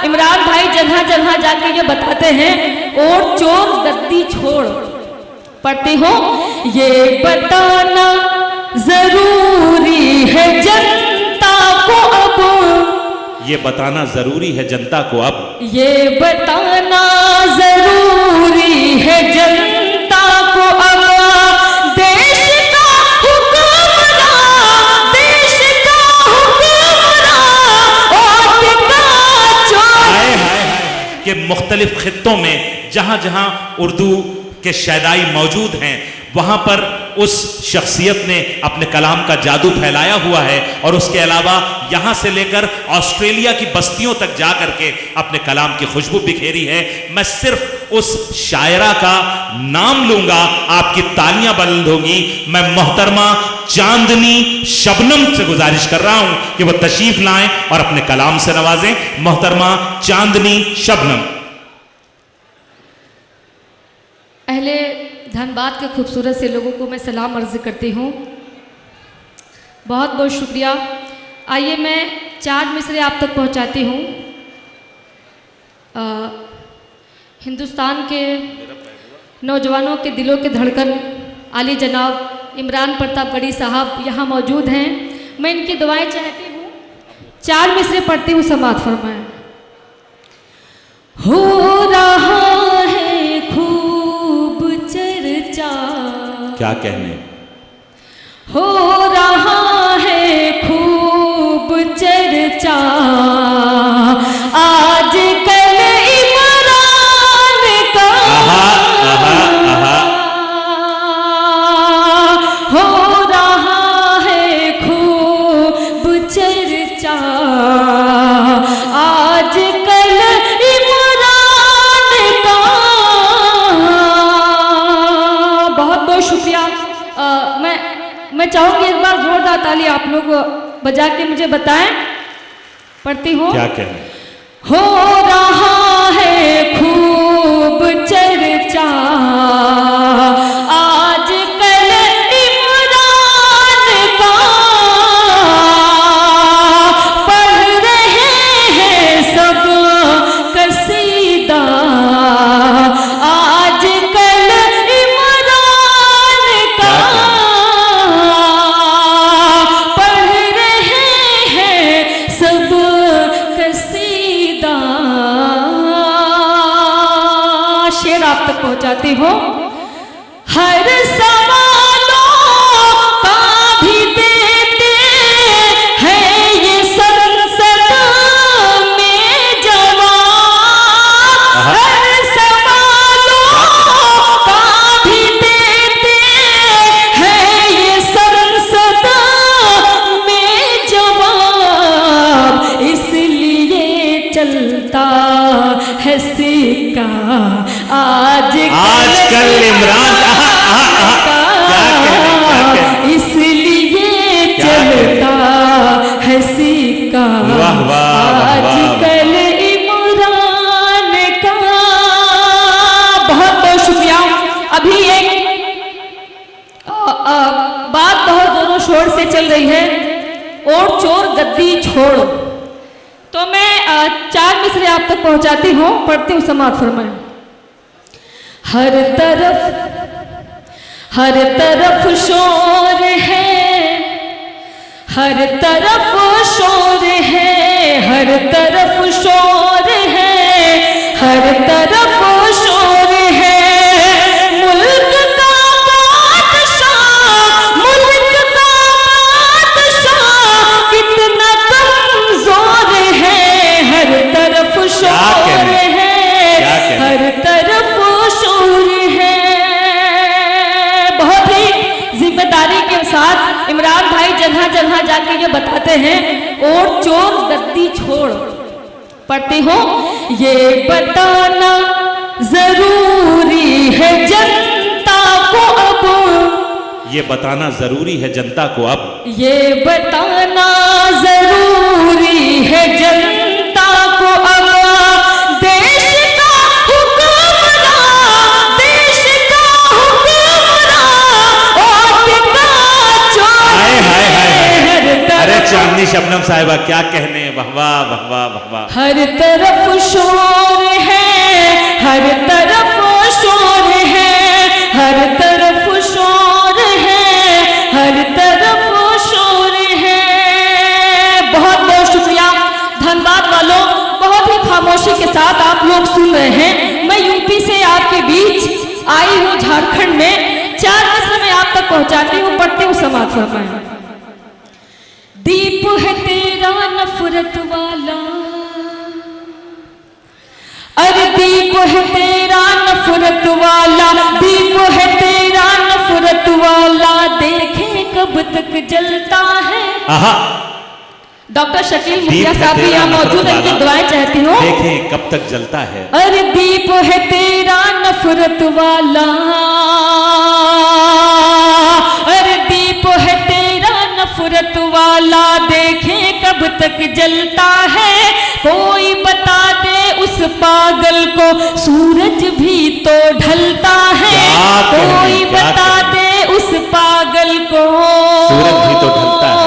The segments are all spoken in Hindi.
इमरान भाई जगह जगह जाके ये बताते हैं, और चोर गद्दी छोड़। पढ़ते हो, ये बताना जरूरी है जनता को अब, ये बताना जरूरी है जनता को अब, ये बताना जरूरी है जनता को अब, देश का हुक्मरान, देश का हुक्मरान और का चोर। कि मुख्तलिफ खित्तों में जहां जहां उर्दू के शायदाई मौजूद हैं, वहां पर उस शख्सियत ने अपने कलाम का जादू फैलाया हुआ है, और उसके अलावा यहां से लेकर ऑस्ट्रेलिया की बस्तियों तक जा करके अपने कलाम की खुशबू बिखेरी है। मैं सिर्फ उस शायरा का नाम लूंगा, आपकी तालियां बुलंद होंगी। मैं मोहतरमा चांदनी शबनम से गुजारिश कर रहा हूं कि वह तशरीफ लाएं और अपने कलाम से नवाजें। मोहतरमा चांदनी शबनम। पहले धनबाद के खूबसूरत से लोगों को मैं सलाम अर्ज करती हूँ, बहुत बहुत शुक्रिया। आइए मैं 4 मिसरे आप तक पहुँचाती हूँ। हिंदुस्तान के नौजवानों के दिलों के धड़कन आली जनाब इमरान प्रतापगढ़ी साहब यहाँ मौजूद हैं। मैं इनकी दुआएं चाहती हूँ। 4 मिसरे पढ़ती हूँ, समाअत फरमाएं। हो रहा है खूब चर्चा, क्या कहने, हो रहा है खूब चर्चा, आज कल इमरान का, हो रहा है खूब चर्चा, आज कल इमरान का। बहुत बहुत शुक्रिया। मैं चाहूंगी एक बार जोरदार ताली आप लोग बजा के मुझे बताएं। पढ़ती हूँ, क्या कहने, हो रहा है खूब चर्चा, आज कल इमरान का, पढ़ रहे हैं सब कसीदा, आज कल इमरान का, पढ़ रहे हैं सब कसीदा। शेर आप तक पहुंचाती हूँ। हर सवालों का भी देते हैं ये संसद में जवाब, हर सवालों का भी देते हैं ये संसद में जवाब, इसलिए चलता है सिक्का आजकल इमरान इसलिए चलता है सिक्का आजकल इमरान का। बहुत बहुत शुक्रिया। अभी एक बात बहुत जोरों शोर से चल रही है, और चोर गद्दी छोड़। तो मैं 4 मिसरे आप तक पहुंचाती हूँ, पढ़ती हूँ, समाअत फरमाएं। हर तरफ शोर है, हर तरफ शोर है, हर तरफ शोर है, हर तरफ शोर है, मुल्क का बादशाह, मुल्क का बादशाह कितना कमजोर है, हर तरफ शोर है, हर तरफ शोर है। बहुत ही जिम्मेदारी के साथ इमरान भाई जगह जगह जाके ये बताते हैं, और चोर गद्दी छोड़। पढ़ती हूँ, ये बताना जरूरी है जनता को अब, ये बताना जरूरी है जनता को अब, ये बताना जरूरी है जनता को अब, देश का हुक्मरान, देश का हुक्मरान और का चोर। अरे चांदनी शबनम बेगम साहिबा क्या कहने, वाह वाह वाह वाह वाह वाह। हर तरफ शोर है, हर तरफ शोर है, हर तरफ शोर है, हर तरफ शोर है। बहुत बहुत शुक्रिया धनबाद वालों, बहुत ही खामोशी के साथ आप लोग सुन रहे हैं। मैं यूपी से आपके बीच आई हूँ झारखंड में, 4 मिसर में आप तक पहुंचाती हूँ, पढ़ती हूँ समाज फरमाएं। दीप है तेरा नफरत वाला, अरे दीप है तेरा नफरत वाला, दीप है तेरा नफरत वाला, देखे कब तक जलता है। आहा, डॉक्टर शकील मुखिया साहब भी यहाँ मौजूद है, इनकी दुआएं चाहती हूँ। देखें कब तक जलता है। अरे दीप है तेरा नफरत वाला, अरे दीप है तेरा नफरत वाला, देखें कब तक जलता है। कोई बता दे उस पागल को, सूरज भी तो ढलता है। कोई बता दे उस पागल को, सूरज भी तो ढलता है।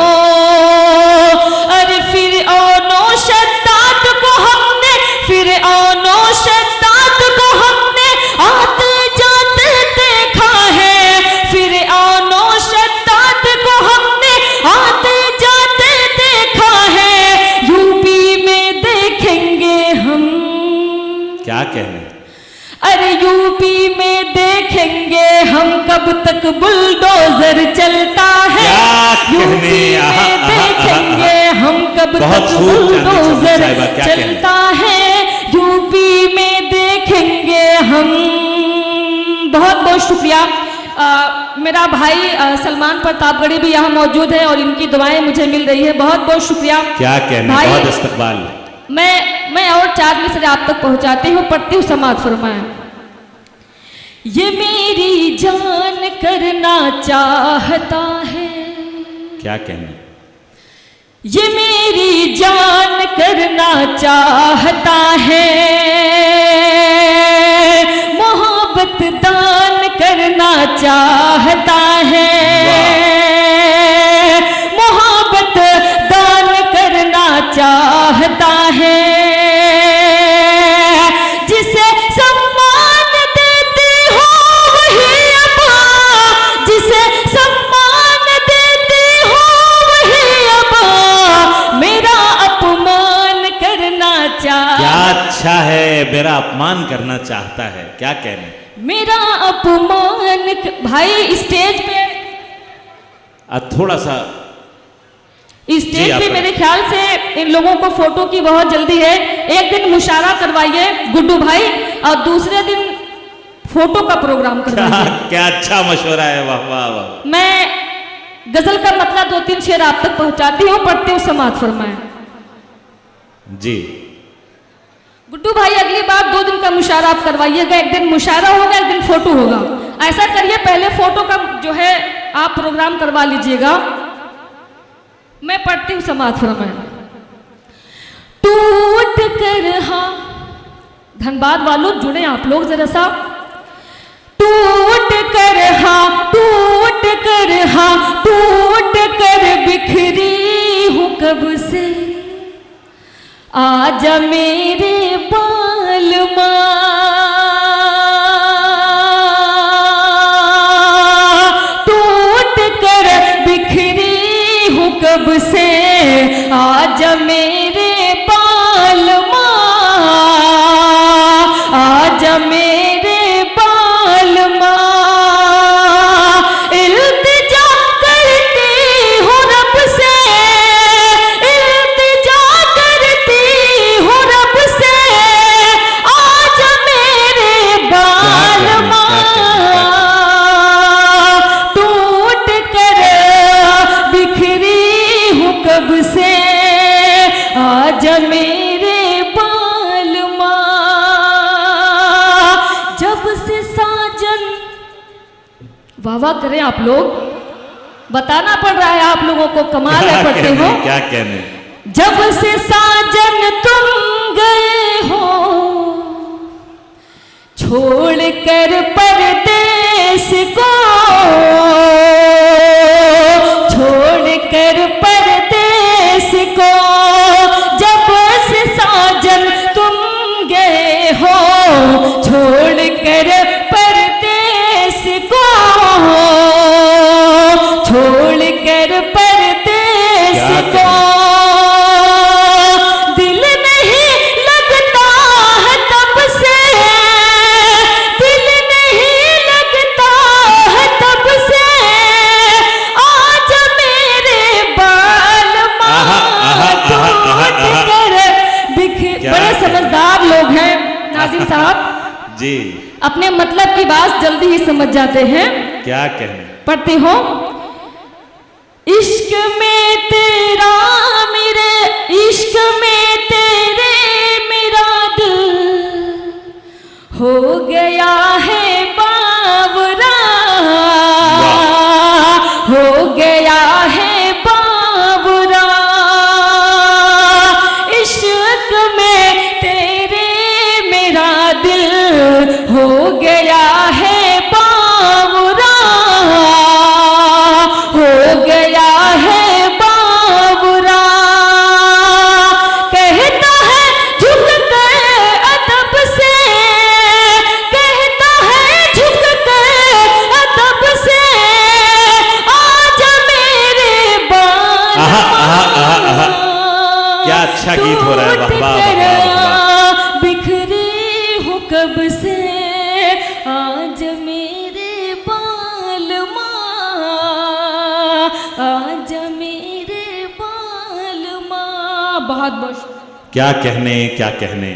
अरे फिर औनो शद्दाद को हमने, फिर औनो शद्दाद को हमने आते जाते देखा है। फिर औनो शद्दाद को हमने आते जाते देखा है। यूपी में देखेंगे हम, क्या कहने, अरे यूपी में देखेंगे हम कब तक बुलडोजर चलता है। यूपी में देखेंगे हम कब तक बुलडोजर चलता है। यूपी में देखेंगे हम। बहुत बहुत शुक्रिया। मेरा भाई सलमान प्रतापगढ़ी भी यहाँ मौजूद है और इनकी दुआएं मुझे मिल रही है। बहुत बहुत शुक्रिया। क्या कहने, बहुत इस्तकबाल। मैं और 4 मिसरे आप तक पहुंचाती हूँ, पढ़ती हूँ समाज फरमाएं। ये मेरी जान करना चाहता है, क्या कहने, ये मेरी जान करना चाहता है। मोहब्बत दान करना चाहता है, मोहब्बत दान करना चाहता है। जिसे सम्मान देती हो वही अबा, जिसे सम्मान देती हो वही अबा, मेरा अपमान करना चाहता। क्या अच्छा है, मेरा अपमान करना चाहता है। क्या कहने, मेरा अपमान भाई स्टेज पे, थोड़ा सा स्टेज पे मेरे ख्याल से इन लोगों को फोटो की बहुत जल्दी है। एक दिन मुशायरा करवाइए गुड्डू भाई और दूसरे दिन फोटो का प्रोग्राम करवाइए। क्या अच्छा मशवरा है, वाह वाह वाह। मैं गजल का मतलब 2-3 शेर आप तक पहुंचाती हूँ, पढ़ती हूँ समाज फरमाएं। जी गुड्डू भाई अगली बार 2 दिन का मुशायरा आप करवाइएगा। एक दिन मुशायरा होगा, एक दिन फोटो होगा। ऐसा करिए, पहले फोटो का जो है आप प्रोग्राम करवा लीजिएगा। मैं पढ़ती हूँ समाज फरमाएं। टूट कर, हाँ धनबाद वालों जुड़े आप लोग जरा सा। टूट कर, हाँ टूट कर, हाँ टूट कर बिखरी हूँ कब से, आजा मेरे बालमा। टूट कर बिखरी हूँ कब से, आजा मेरे बालमा, आजा मेरे बालमा। इल्तिजा करती हूँ रब से, इल्तिजा करती हूँ रब से, आजा मेरे बालमा। टूट कर बिखरी हूँ कब से, आजा मेरे बालमा। जब से साजन, वाह वाह करें आप लोग, बताना पड़ रहा है आप लोगों को, कमाल है पढ़ते हो। क्या कहने, जब से साजन तुम गए हो, छोड़ कर परदेस को, छोड़ कर परदेस को, समझदार लोग हैं नाजिम साहब, जी अपने मतलब की बात जल्दी ही समझ जाते हैं। क्या कहने। पढ़ते हो, इश्क में तेरा मेरे, इश्क में तेरे मेरा दिल हो गया है बावरा, हो गया है बावरा। इश्क में तेरे मेरा दिल हो गया है बावरा, हो गया है बावरा। कहता है झुक कर अदब से, कहता है झुक कर अदब से, आजा मेरे बाल। आहा, आहा, आहा, आहा। क्या अच्छा गीत हो रहा है, वाह वाह वाह वाह। बिखरे हूँ कब से, आज मेरे बाल माँ, आज मेरे बाल माँ। बहुत बहुत क्या कहने, क्या कहने।